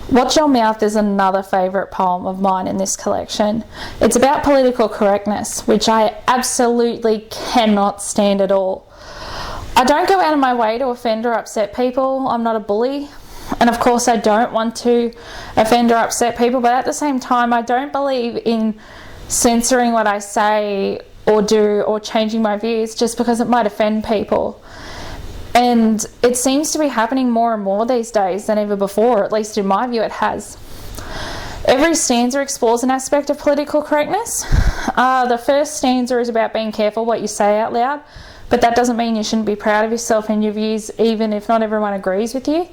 Watch Your Mouth is another favourite poem of mine in this collection. It's about political correctness, which I absolutely cannot stand at all. I don't go out of my way to offend or upset people. I'm not a bully. And of course I don't want to offend or upset people, but at the same time I don't believe in censoring what I say or do or changing my views just because it might offend people. And it seems to be happening more and more these days than ever before, at least in my view it has. Every stanza explores an aspect of political correctness. The first stanza is about being careful what you say out loud, but that doesn't mean you shouldn't be proud of yourself and your views even if not everyone agrees with you.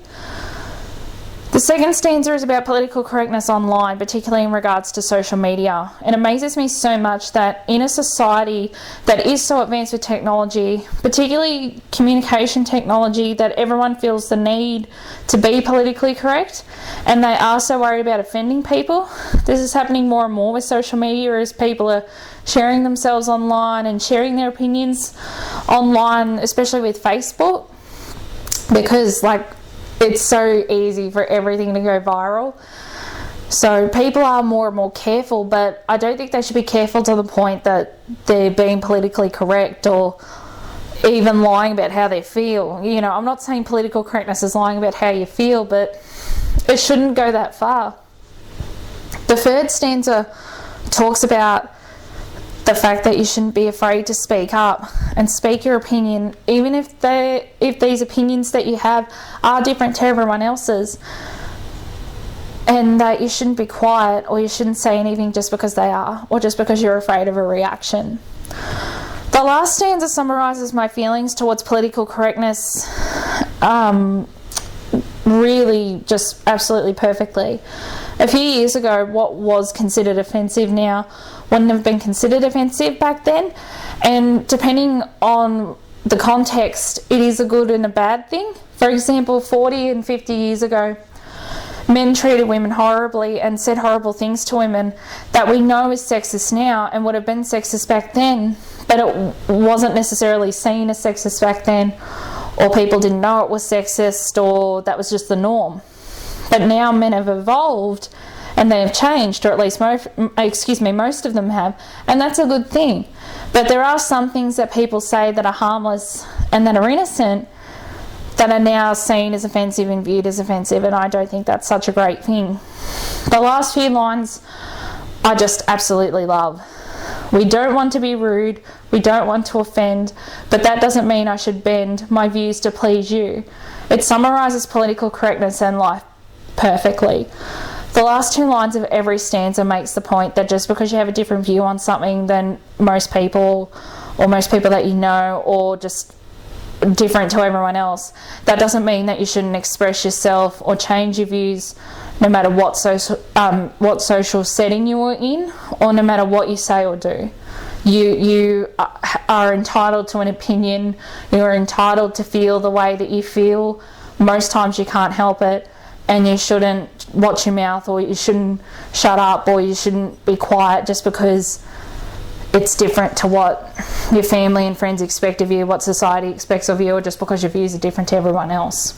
The second stanza is about political correctness online, particularly in regards to social media. It amazes me so much that in a society that is so advanced with technology, particularly communication technology, that everyone feels the need to be politically correct and they are so worried about offending people. This is happening more and more with social media as people are sharing themselves online and sharing their opinions online, especially with Facebook, because it's so easy for everything to go viral. So people are more and more careful, but I don't think they should be careful to the point that they're being politically correct or even lying about how they feel. You know, I'm not saying political correctness is lying about how you feel, but it shouldn't go that far. The third stanza talks about the fact that you shouldn't be afraid to speak up and speak your opinion, even if these opinions that you have are different to everyone else's, and that you shouldn't be quiet or you shouldn't say anything just because they are, or just because you're afraid of a reaction. The last stanza summarises my feelings towards political correctness really just absolutely perfectly. A few years ago, what was considered offensive now wouldn't have been considered offensive back then, and depending on the context, it is a good and a bad thing. For example, 40 and 50 years ago, men treated women horribly and said horrible things to women that we know is sexist now and would have been sexist back then, but it wasn't necessarily seen as sexist back then, or people didn't know it was sexist, or that was just the norm. But now men have evolved and they have changed, or at least most of them have, and that's a good thing. But there are some things that people say that are harmless and that are innocent that are now seen as offensive and viewed as offensive, and I don't think that's such a great thing. The last few lines I just absolutely love. We don't want to be rude, we don't want to offend, but that doesn't mean I should bend my views to please you. It summarises political correctness and life perfectly. The last two lines of every stanza makes the point that just because you have a different view on something than most people, or most people that you know, or just different to everyone else, that doesn't mean that you shouldn't express yourself or change your views no matter what social setting you are in, or no matter what you say or do. You are entitled to an opinion, you are entitled to feel the way that you feel. Most times you can't help it, and you shouldn't watch your mouth, or you shouldn't shut up, or you shouldn't be quiet just because it's different to what your family and friends expect of you, what society expects of you, or just because your views are different to everyone else.